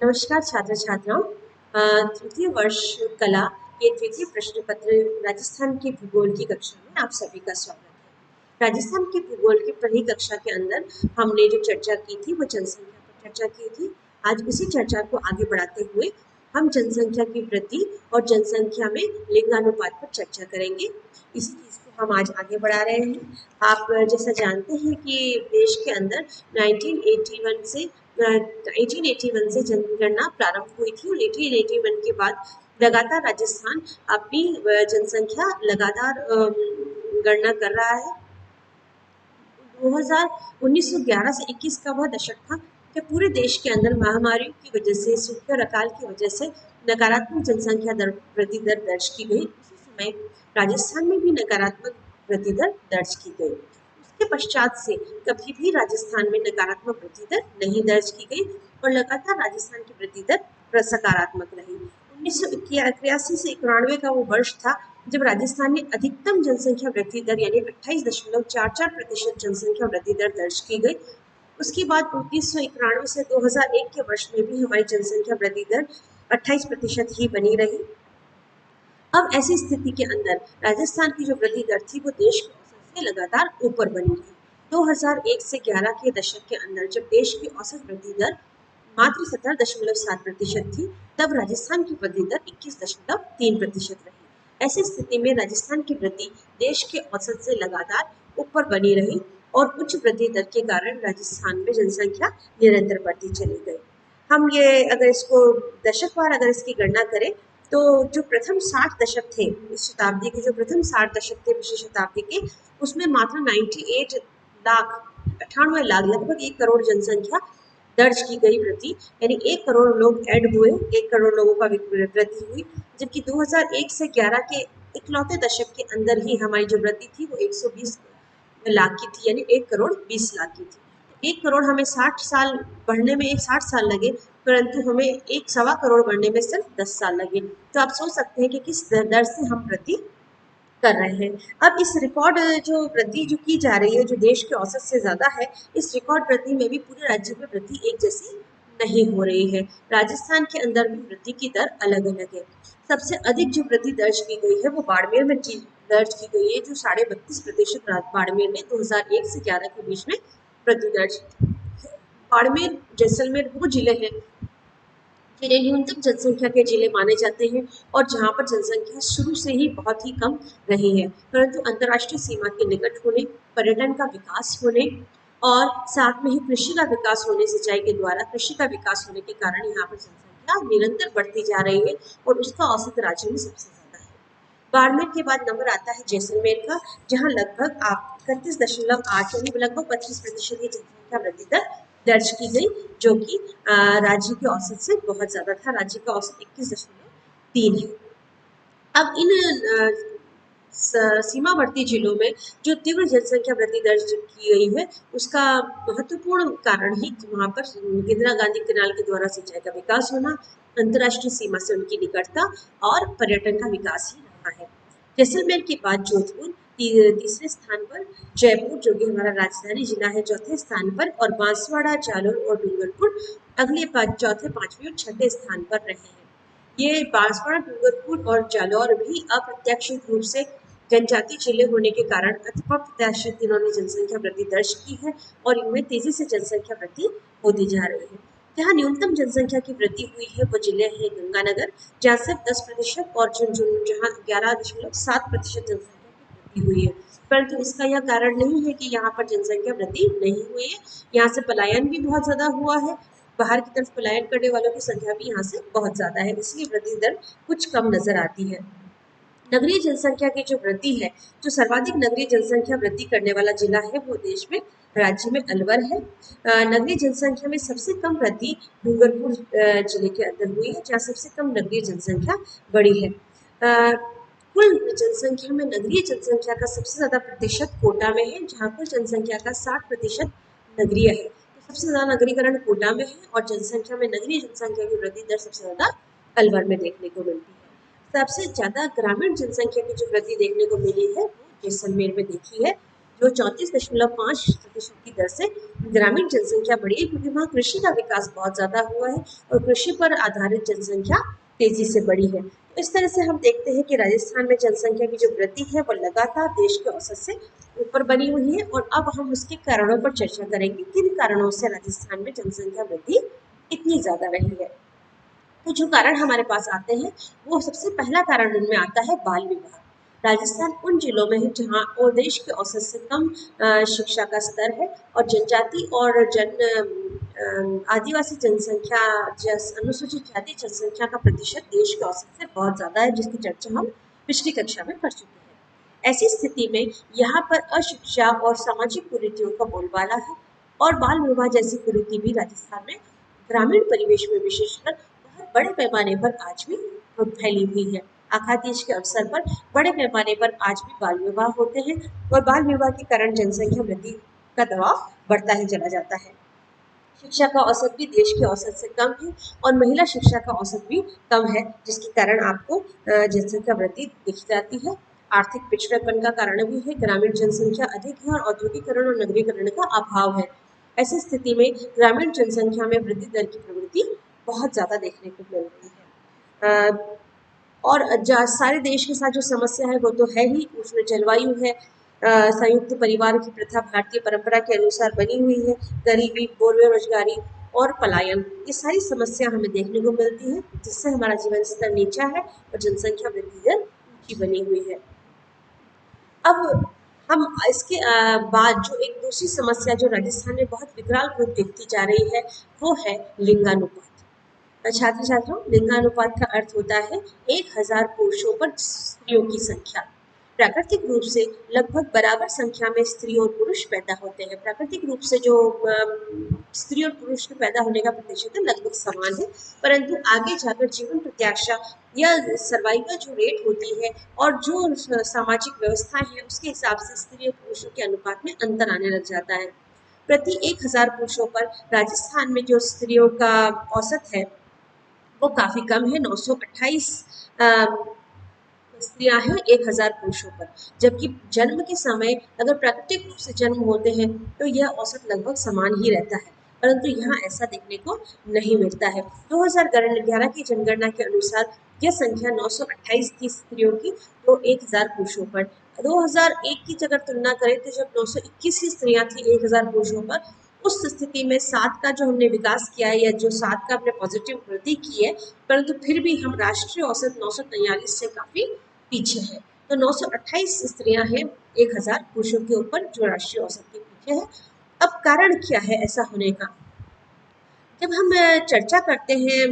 नमस्कार छात्र छात्राओं। तृतीय वर्ष कला के द्वितीय प्रश्न पत्र राजस्थान के भूगोल की कक्षा में आप सभी का स्वागत है। राजस्थान के भूगोल की पहली कक्षा के अंदर हमने जो चर्चा की थी वो जनसंख्या पर चर्चा की थी। आज उसी चर्चा को आगे बढ़ाते हुए हम जनसंख्या की वृद्धि और जनसंख्या में लिंगानुपात पर चर्चा करेंगे। इसी चीज को हम आज आगे बढ़ा रहे हैं। आप जैसा जानते हैं कि देश के अंदर 1981 से 1881 से जनगणना प्रारंभ हुई थी और 1881 के बाद लगातार राजस्थान अपनी जनसंख्या लगातार गणना कर रहा है। 1911 से 21 का वह दशक था जब पूरे देश के अंदर महामारी की वजह से, सूखे और अकाल की वजह से नकारात्मक जनसंख्या वृद्धि दर दर्ज की गई। उसी समय राजस्थान में भी नकारात्मक वृद्धि दर दर्ज की गई। उसके पश्चात से कभी भी राजस्थान में नकारात्मक वृद्धि दर नहीं दर्ज की गई और लगातार राजस्थान की वृद्धि दर सकारात्मक रही। 1981 से 91 का वो वर्ष था जब राजस्थान में अधिकतम जनसंख्या वृद्धि दर यानी 28.44% जनसंख्या वृद्धि दर दर्ज की गई। उसके बाद 1991 से 2001 के वर्ष में भी हमारी जनसंख्या वृद्धि दर 28% ही बनी रही। अब ऐसी स्थिति के अंदर राजस्थान की जो वृद्धि दर थी वो देश के औसत से लगातार ऊपर बनी रही। 2001 से 11 के दशक के अंदर जब देश की औसत वृद्धि दर मात्र 17.7% थी, तब राजस्थान की वृद्धि दर 21.3% रही। ऐसी स्थिति में राजस्थान की वृद्धि देश के औसत से लगातार ऊपर बनी रही और उच्च वृद्धि दर के कारण राजस्थान में जनसंख्या निरंतर बढ़ती चली गई। हम ये अगर इसको दशकवार अगर इसकी गणना करें तो जो प्रथम 60 दशक थे इस शताब्दी के, जो प्रथम 60 दशक थे पिछली शताब्दी के, उसमें मात्र 98 लाख लगभग 1 करोड़ जनसंख्या दर्ज की गई वृद्धि, यानी 1 करोड़ लोग ऐड हुए, 1 करोड़ लोगों का वृद्धि हुई। जबकि 2001 से 11 के इकलौते दशक के अंदर ही हमारी जो वृद्धि थी वो 120 लाख की थी, यानी 1 करोड़ 20 लाख की थी। 1 करोड़ हमें 60 साल बढ़ने में 60 साल लगे, परंतु हमें 1.25 करोड़ बढ़ने में सिर्फ 10 साल लगे। तो आप सोच सकते हैं कि किस दर से हम वृद्धि कर रहे हैं। अब इस रिकॉर्ड जो वृद्धि जो की जा रही है, जो देश के औसत से ज्यादा है, इस रिकॉर्ड वृद्धि में भी पूरे राज्य में वृद्धि एक जैसी नहीं हो रही है। राजस्थान के अंदर भी वृद्धि की दर अलग अलग है। सबसे अधिक जो वृद्धि दर्ज की गई है वो बाड़मेर में दर्ज की गई है, जो 32.5% बाड़मेर में 2001 से 11 के बीच में वृद्धि दर्ज। बाड़मेर जैसलमेर वो जिले हैं जिन्हें न्यूनतम जनसंख्या के जिले माने जाते हैं और जहां पर जनसंख्या शुरू से ही बहुत ही कम रही है, परंतु अंतर्राष्ट्रीय सीमा के निकट होने, पर्यटन का विकास होने और साथ में ही कृषि का विकास होने, सिंचाई के द्वारा कृषि का विकास होने के कारण यहाँ पर जनसंख्या निरंतर बढ़ती जा रही है और उसका औसत राज्य में सबसे ज्यादा है। बाड़मेर के बाद नंबर आता है जैसलमेर का, जहां लगभग 31.8 यानी लगभग 25% की जनसंख्या वृद्धि दर्ज की गई, जो कि राज्य के औसत से बहुत ज्यादा था। राज्य का औसत 21.3 है। अब इन सीमावर्ती जिलों में जो तीव्र जनसंख्या वृद्धि दर्ज की गई है उसका महत्वपूर्ण कारण ही वहां पर इंदिरा गांधी कैनाल के द्वारा सिंचाई का विकास होना, अंतर्राष्ट्रीय सीमा से उनकी निकटता और पर्यटन का विकास ही रहा है। जैसलमेर के बाद जोधपुर तीसरे स्थान पर, जयपुर जो कि हमारा राजधानी जिला है चौथे स्थान पर, और बांसवाड़ा, जालौर और डूंगरपुर अगले चौथे, पांचवें और छठे स्थान पर रहे हैं। ये बांसवाड़ा, डूंगरपुर और जालौर भी अप्रत्याशित रूप से जनजातीय जिले होने के कारण अप्रत्याशित इन्होंने जनसंख्या वृद्धि दर्ज की है और इनमें तेजी से जनसंख्या वृद्धि होती जा रही है। जहाँ न्यूनतम जनसंख्या की वृद्धि हुई है वो जिले हैं गंगानगर, जहाँ सिर्फ 10% और झुंझुनू जहाँ 11.7% जनसंख्या की वृद्धि हुई है। परंतु इसका यह कारण नहीं है कि यहाँ पर जनसंख्या वृद्धि नहीं हुई है, यहाँ से पलायन भी बहुत ज्यादा हुआ है। बाहर की तरफ पलायन करने वालों की संख्या भी यहाँ से बहुत ज्यादा है, इसलिए वृद्धि दर कुछ कम नजर आती है। नगरीय जनसंख्या की जो वृद्धि है, जो सर्वाधिक नगरीय जनसंख्या वृद्धि करने वाला जिला है वो देश में राज्य में अलवर है। नगरीय जनसंख्या में सबसे कम वृद्धि डूंगरपुर जिले के अंदर हुई है, जहाँ सबसे कम नगरीय जनसंख्या बढ़ी है। कुल जनसंख्या में नगरीय जनसंख्या का सबसे ज्यादा प्रतिशत कोटा में है, जहाँ कुल जनसंख्या का 60% नगरीय है। तो सबसे ज्यादा नगरीकरण कोटा में है और जनसंख्या में नगरीय जनसंख्या की वृद्धि दर सबसे ज्यादा अलवर में देखने को मिलती है। सबसे ज्यादा ग्रामीण जनसंख्या की जो वृद्धि देखने को मिली है वो जैसलमेर में देखी है, जो 34.5% की दर से ग्रामीण जनसंख्या बढ़ी है, क्योंकि वहाँ कृषि का विकास बहुत ज़्यादा हुआ है और कृषि पर आधारित जनसंख्या तेजी से बढ़ी है। तो इस तरह से हम देखते हैं कि राजस्थान में जनसंख्या की जो वृद्धि है वो लगातार देश के औसत से ऊपर बनी हुई है। और अब हम उसके कारणों पर चर्चा करेंगे, किन कारणों से राजस्थान में जनसंख्या वृद्धि इतनी ज़्यादा रही है। तो जो कारण हमारे पास आते हैं, वो सबसे पहला कारण उनमें आता है बाल विवाह। राजस्थान उन जिलों में है जहाँ और देश के औसत से कम शिक्षा का स्तर है और जनजाति और आदिवासी जनसंख्या, अनुसूचित जाति जनसंख्या का प्रतिशत देश के औसत से बहुत ज़्यादा है, जिसकी चर्चा हम पिछली कक्षा में कर चुके हैं। ऐसी स्थिति में यहाँ पर अशिक्षा और सामाजिक कुरीतियों का बोलबाला है और बाल विवाह जैसी कुरीति भी राजस्थान में ग्रामीण परिवेश में विशेषकर बहुत बड़े पैमाने पर आज भी फैली हुई है। आखातीज के अवसर पर बड़े पैमाने पर आज भी बाल विवाह होते हैं और बाल विवाह के कारण जनसंख्या वृद्धि का दबाव बढ़ता ही चला जाता है। शिक्षा का औसत भी देश के औसत से कम है और महिला शिक्षा का औसत भी कम है, जिसके कारण आपको जनसंख्या वृद्धि दिख जाती है। आर्थिक पिछड़ेपन का कारण भी है, ग्रामीण जनसंख्या अधिक है और औद्योगिकरण और नगरीकरण का अभाव है। ऐसी स्थिति में ग्रामीण जनसंख्या में वृद्धि दर की प्रवृत्ति बहुत ज़्यादा देखने को मिलती है। और सारे देश के साथ जो समस्या है वो तो है ही, उसमें जलवायु है, संयुक्त परिवार की प्रथा भारतीय परंपरा के अनुसार बनी हुई है, गरीबी, बेरोजगारी और पलायन, ये सारी समस्या हमें देखने को मिलती है, जिससे हमारा जीवन स्तर नीचा है और जनसंख्या वृद्धि दर ऊंची बनी हुई है। अब हम इसके बाद जो एक दूसरी समस्या जो राजस्थान में बहुत विकराल रूप दिखती जा रही है, वो है लिंगानुपात। छात्र छात्राओं, लिंगानुपात का अर्थ होता है 1000 पुरुषों पर स्त्रियों की संख्या। प्राकृतिक रूप से लगभग बराबर संख्या में स्त्री और पुरुष पैदा होते हैं। प्राकृतिक रूप से जो स्त्री और पुरुष के पैदा होने का प्रतिशत है लगभग समान है, परंतु आगे जाकर जीवन प्रत्याशा या सर्वाइवल जो रेट होती है और जो सामाजिक व्यवस्था है उसके हिसाब से स्त्री और पुरुषों के अनुपात में अंतर आने लग जाता है। प्रति 1000 पुरुषों पर राजस्थान में जो स्त्रियों का औसत है वो काफ़ी कम है, 928 स्त्रियां हैं 1000 पुरुषों पर, जबकि जन्म के समय अगर प्राकृतिक रूप से जन्म होते हैं तो यह औसत लगभग समान ही रहता है, परंतु यहाँ ऐसा देखने को नहीं मिलता है। 2011 की जनगणना के अनुसार यह संख्या 928 थी स्त्रियों की तो 1000 पुरुषों पर। 2001 की अगर तुलना करें तो जब 921 ही स्त्रियां थी 1000 पुरुषों पर, उस स्थिति में 7 का जो हमने विकास किया है या जो 7 का हमने पॉजिटिव वृद्धि की है, परंतु फिर भी हम राष्ट्रीय औसत 943 से काफ़ी पीछे है। तो 928 स्त्रियां हैं 1000 पुरुषों के ऊपर, जो राष्ट्रीय औसत के पीछे है। अब कारण क्या है ऐसा होने का? जब हम चर्चा करते हैं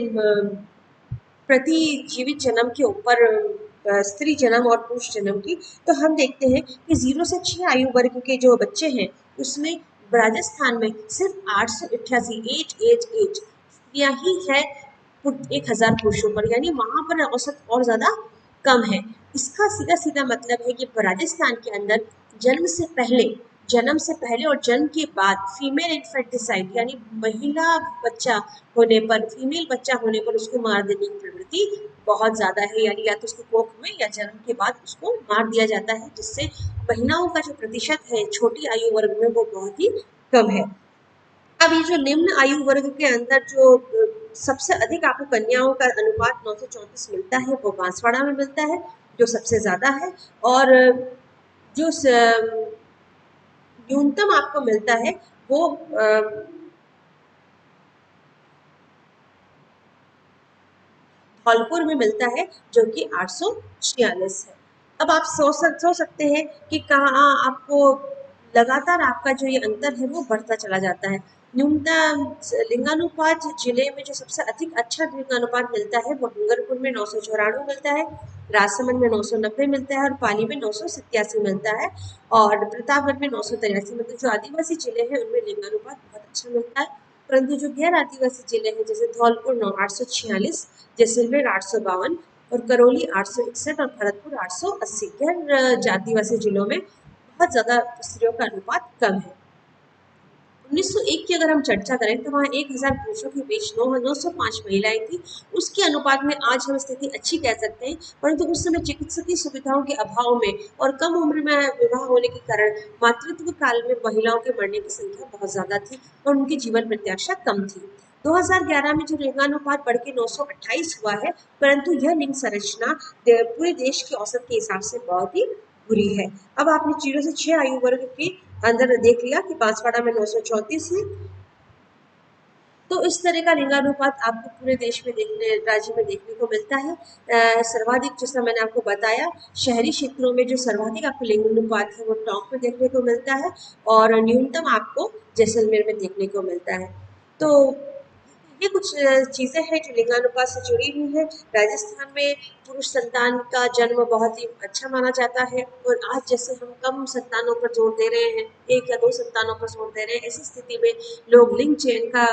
प्रति जीवित जन्म के ऊपर स्त्री जन्म और पुरुष जन्म की, तो हम देखते हैं कि 0 से 6 आयु वर्ग के जो बच्चे हैं उसमें राजस्थान में सिर्फ 888 एज स्त्रियां ही है 1000 पुरुषों पर, यानी वहां पर औसत और ज्यादा कम है। इसका सीधा सीधा मतलब है कि राजस्थान के अंदर जन्म से पहले और जन्म के बाद फीमेल इन्फेंटिसाइड यानी महिला बच्चा होने पर, फीमेल बच्चा होने पर उसको मार देने की प्रवृत्ति बहुत ज़्यादा है, यानी या तो उसको कोख में या जन्म के बाद उसको मार दिया जाता है, जिससे महिलाओं का जो प्रतिशत है छोटी आयु वर्ग में वो बहुत ही कम है। अब ये जो निम्न आयु वर्ग के अंदर जो सबसे अधिक आपको कन्याओं का अनुपात 934 मिलता है वो बांसवाड़ा में मिलता है, जो सबसे ज़्यादा है। और जो न्यूनतम आपको मिलता है वो धौलपुर में मिलता है, जो कि 846 है। अब आप सोच सकते हैं कि कहाँ आपको लगातार आपका जो ये अंतर है वो बढ़ता चला जाता है। न्यूनतम लिंगानुपात जिले में जो सबसे अधिक अच्छा लिंगानुपात मिलता है वो डूंगरपुर में 994 मिलता है, राजसमंद में 990 मिलता है और पाली में 987 मिलता है और प्रतापगढ़ में 983 मिलता है। जो आदिवासी जिले हैं उनमें लिंगानुपात बहुत अच्छा मिलता है, परंतु जो गैर आदिवासी जिले हैं जैसे धौलपुर 846, जैसलमेर 852 और करौली 861 और भरतपुर 880, गैर आदिवासी जिलों में बहुत ज़्यादा स्त्रियों का अनुपात कम है। 1901 की अगर हम चर्चा करें तो वहाँ 1000 पुरुषों के बीच 905 महिलाएं थी। उसके अनुपात में आज हम स्थिति अच्छी कह सकते हैं, परंतु उस समय चिकित्सकीय सुविधाओं के अभाव में और कम उम्र में विवाह होने के कारण मातृत्व काल में महिलाओं के मरने की संख्या बहुत ज्यादा थी और उनकी जीवन प्रत्याशा कम थी। 2011 में जो लिंगानुपात बढ़ के 928 हुआ है, परंतु यह लिंग संरचना पूरे देश के औसत के हिसाब से बहुत ही बुरी है। अब आपने 0 से 6 आयु वर्ग के अंदर देख लिया कि बांसवाड़ा में 934 है। तो इस तरह का लिंगानुपात आपको पूरे देश में राज्य में देखने को मिलता है। सर्वाधिक, जैसा मैंने आपको बताया, शहरी क्षेत्रों में जो सर्वाधिक आपको लिंगानुपात है वो टोंक में देखने को मिलता है और न्यूनतम आपको जैसलमेर में देखने को मिलता है। तो ये कुछ चीज़ें हैं जो लिंगानुपात से जुड़ी हुई है। राजस्थान में पुरुष संतान का जन्म बहुत ही अच्छा माना जाता है और आज जैसे हम कम संतानों पर जोर दे रहे हैं, 1 या 2 संतानों पर जोर दे रहे हैं, ऐसी स्थिति में लोग लिंग चयन का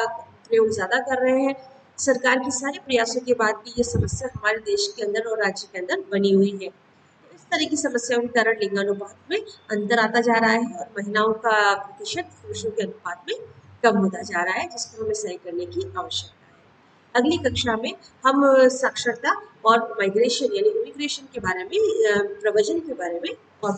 प्रयोग ज़्यादा कर रहे हैं। सरकार के सारे प्रयासों के बाद भी ये समस्या हमारे देश के अंदर और राज्य के अंदर बनी हुई है। तो इस तरह की समस्याओं के कारण लिंगानुपात में अंतर आता जा रहा है और महिलाओं का प्रतिशत पुरुषों के अनुपात में कम होता जा रहा है, जिसको हमें सही करने की आवश्यकता है। अगली कक्षा में हम साक्षरता और माइग्रेशन यानी इमिग्रेशन के बारे में, प्रव्रजन के बारे में और